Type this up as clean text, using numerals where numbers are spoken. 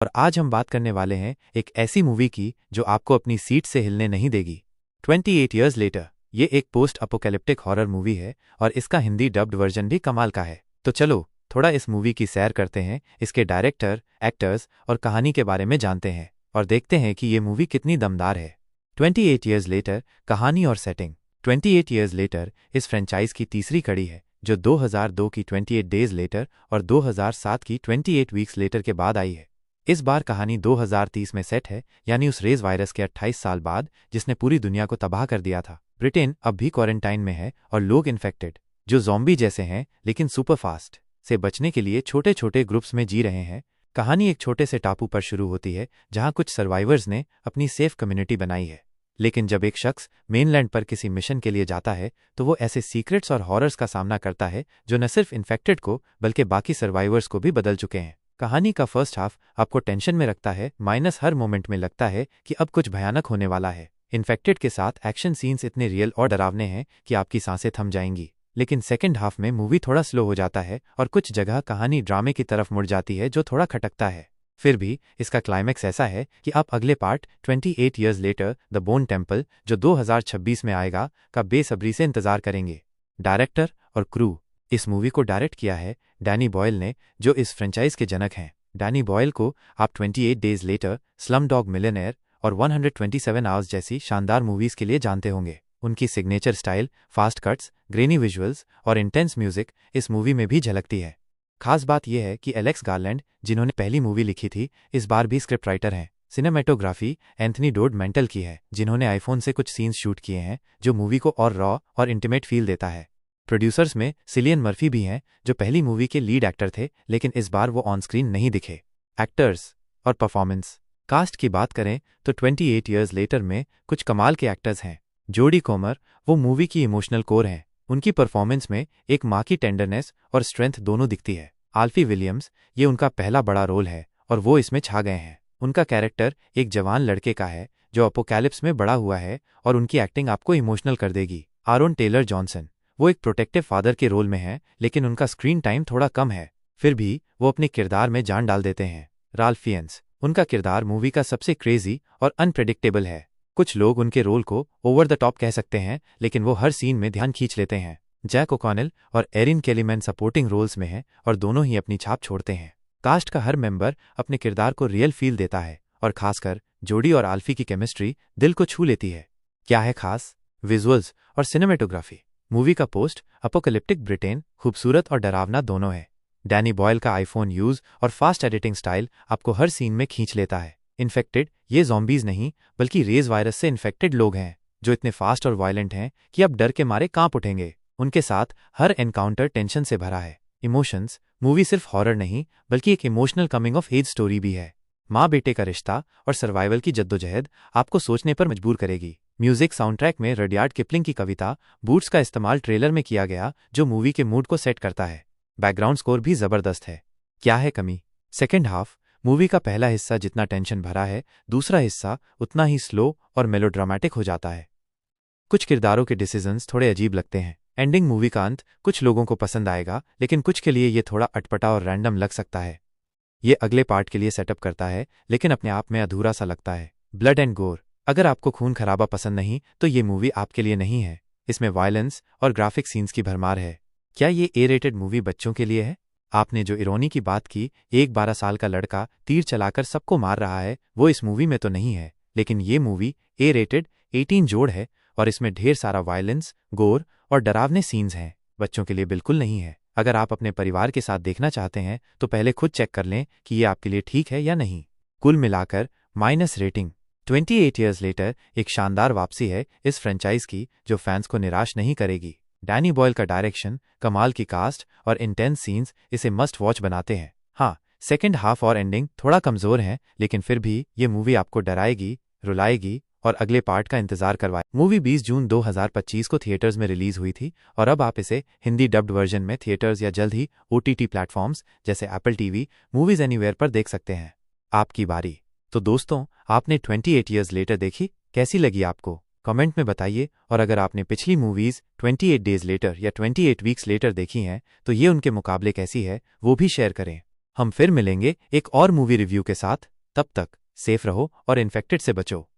और आज हम बात करने वाले हैं एक ऐसी मूवी की जो आपको अपनी सीट से हिलने नहीं देगी। 28 ईयर्स लेटर। ये एक पोस्ट अपोकैलिप्टिक हॉरर मूवी है और इसका हिंदी डब्ड वर्जन भी कमाल का है। तो चलो थोड़ा इस मूवी की सैर करते हैं, इसके डायरेक्टर, एक्टर्स और कहानी के बारे में जानते हैं और देखते हैं कि ये मूवी कितनी दमदार है। 28 ईयर्स लेटर। कहानी और सेटिंग। 28 ईयर्स लेटर इस फ्रेंचाइज की तीसरी कड़ी है जो 2002 की 28 डेज लेटर और 2007 की 28 वीक्स लेटर के बाद आई है। इस बार कहानी 2030 में सेट है, यानी उस रेज वायरस के 28 साल बाद जिसने पूरी दुनिया को तबाह कर दिया था। ब्रिटेन अब भी क्वारंटाइन में है और लोग इन्फेक्टेड, जो ज़ॉम्बी जैसे हैं लेकिन सुपर फास्ट, से बचने के लिए छोटे छोटे ग्रुप्स में जी रहे हैं। कहानी एक छोटे से टापू पर शुरू होती है जहां कुछ सर्वाइवर्स ने अपनी सेफ कम्युनिटी बनाई है। लेकिन जब एक शख्स मेनलैंड पर किसी मिशन के लिए जाता है तो वो ऐसे सीक्रेट्स और हॉरर्स का सामना करता है जो न सिर्फ इन्फेक्टेड को बल्कि बाकी सर्वाइवर्स को भी बदल चुके हैं। कहानी का फर्स्ट हाफ आपको टेंशन में रखता है, माइनस हर मोमेंट में लगता है कि अब कुछ भयानक होने वाला है। इन्फेक्टेड के साथ एक्शन सीन्स इतने रियल और डरावने हैं कि आपकी सांसें थम जाएंगी। लेकिन सेकेंड हाफ में मूवी थोड़ा स्लो हो जाता है और कुछ जगह कहानी ड्रामे की तरफ मुड़ जाती है जो थोड़ा खटकता है। फिर भी इसका क्लाइमैक्स ऐसा है कि आप अगले part 28 years later the bone temple जो 2026 में आएगा का बेसब्री से इंतजार करेंगे। डायरेक्टर और क्रू। इस मूवी को डायरेक्ट किया है डैनी बॉयल ने, जो इस फ्रेंचाइज के जनक हैं। डैनी बॉयल को आप 28 डेज लेटर, स्लमडॉग मिलियनेयर और 127 आवर्स जैसी शानदार मूवीज के लिए जानते होंगे। उनकी signature style, fast cuts, granny visuals और इंटेंस म्यूजिक इस मूवी में भी झलकती है। खास बात यह है कि एलेक्स गार्लैंड, जिन्होंने पहली मूवी लिखी थी, इस बार भी स्क्रिप्ट राइटर हैं। सिनेमेटोग्राफी एंथनी डोड मेंटल की है, जिन्होंने आईफोन से कुछ सीन्स शूट किए हैं जो मूवी को और रॉ और इंटीमेट फील देता है। प्रोड्यूसर्स में सिलियन मर्फी भी हैं, जो पहली मूवी के लीड एक्टर थे लेकिन इस बार वो ऑन स्क्रीन नहीं दिखे। एक्टर्स और परफॉर्मेंस। कास्ट की बात करें तो 28 ईयर्स लेटर में कुछ कमाल के एक्टर्स हैं। जोडी कोमर वो मूवी की इमोशनल कोर हैं। उनकी परफॉर्मेंस में एक माँ की टेंडरनेस और स्ट्रेंथ दोनों दिखती है। आल्फी विलियम्स, ये उनका पहला बड़ा रोल है और वो इसमें छा गए हैं। उनका कैरेक्टर एक जवान लड़के का है जो अपोकैलिप्स में बड़ा हुआ है और उनकी एक्टिंग आपको इमोशनल कर देगी। आरोन टेलर जॉनसन, वो एक प्रोटेक्टिव फादर के रोल में हैं लेकिन उनका स्क्रीन टाइम थोड़ा कम है, फिर भी वो अपने किरदार में जान डाल देते हैं। राल्फ फिएन्स, उनका किरदार मूवी का सबसे क्रेजी और अनप्रेडिक्टेबल है। कुछ लोग उनके रोल को ओवर द टॉप कह सकते हैं लेकिन वो हर सीन में ध्यान खींच लेते हैं। जैक ओकॉनेल और एरिन केलीमैन सपोर्टिंग रोल्स में हैं और दोनों ही अपनी छाप छोड़ते हैं। कास्ट का हर मेंबर अपने किरदार को रियल फील देता है और खासकर जोडी और आल्फी की केमिस्ट्री दिल को छू लेती है। क्या है खास? विजुअल्स और सिनेमेटोग्राफी। मूवी का पोस्ट अपोकैलिप्टिक ब्रिटेन खूबसूरत और डरावना दोनों है। डैनी बॉयल का आईफोन यूज और फास्ट एडिटिंग स्टाइल आपको हर सीन में खींच लेता है। इन्फेक्टेड, ये ज़ॉम्बीज नहीं बल्कि रेज वायरस से इन्फेक्टेड लोग हैं जो इतने फास्ट और वायलेंट हैं कि आप डर के मारे कांप उठेंगे। उनके साथ हर एनकाउंटर टेंशन से भरा है। इमोशंस। मूवी सिर्फ हॉरर नहीं बल्कि एक emotional coming of age story भी है। माँ बेटे का रिश्ता और सर्वाइवल की जद्दोजहद आपको सोचने पर मजबूर करेगी। म्यूजिक साउंडट्रैक में रडियार्ड किपलिंग की कविता बूट्स का इस्तेमाल ट्रेलर में किया गया जो मूवी के मूड को सेट करता है। बैकग्राउंड स्कोर भी जबरदस्त है। क्या है कमी? Second half. मूवी का पहला हिस्सा जितना टेंशन भरा है, दूसरा हिस्सा उतना ही स्लो और मेलोड्रामेटिक हो जाता है। कुछ किरदारों के डिसीजंस थोड़े अजीब लगते हैं। एंडिंग मूवी का अंत कुछ लोगों को पसंद आएगा लेकिन कुछ के लिए ये थोड़ा अटपटा और रैंडम लग सकता है। ये अगले पार्ट के लिए सेटअप करता है लेकिन अपने आप में अधूरा सा लगता है। ब्लड एंड गोर। अगर आपको खून खराबा पसंद नहीं तो ये मूवी आपके लिए नहीं है। इसमें वायलेंस और ग्राफिक सीन्स की भरमार है। क्या ये ए रेटेड मूवी बच्चों के लिए है? आपने जो इरोनी की बात की, एक 12 साल का लड़का तीर चलाकर सबको मार रहा है, वो इस मूवी में तो नहीं है। लेकिन ये मूवी ए रेटेड 18 जोड़ है और इसमें ढेर सारा वायलेंस, गोर और डरावने सीन्स हैं। बच्चों के लिए बिल्कुल नहीं है। अगर आप अपने परिवार के साथ देखना चाहते हैं तो पहले खुद चेक कर लें कि ये आपके लिए ठीक है या नहीं। कुल मिलाकर माइनस रेटिंग। 28 ईयर्स लेटर एक शानदार वापसी है इस फ्रेंचाइज की जो फैंस को निराश नहीं करेगी। डैनी बॉयल का डायरेक्शन, कमाल की कास्ट और इंटेंस सीन्स इसे मस्ट वॉच बनाते हैं। हाँ, सेकेंड हाफ और एंडिंग थोड़ा कमजोर है लेकिन फिर भी ये मूवी आपको डराएगी, रुलाएगी और अगले पार्ट का इंतजार करवाए। मूवी 20 जून 2025 को थिएटर्स में रिलीज हुई थी और अब आप इसे हिंदी डब्ड वर्जन में थिएटर्स या जल्द ही OTT प्लेटफॉर्म्स जैसे एप्पल TV, मूवीज एनीवेयर पर देख सकते हैं। आपकी बारी। तो दोस्तों, आपने 28 ईयर्स लेटर देखी? कैसी लगी आपको? कमेंट में बताइए और अगर आपने पिछली मूवीज 28 डेज लेटर या 28 वीक्स लेटर देखी हैं तो ये उनके मुकाबले कैसी है वो भी शेयर करें। हम फिर मिलेंगे एक और मूवी रिव्यू के साथ। तब तक सेफ रहो और इन्फेक्टेड से बचो।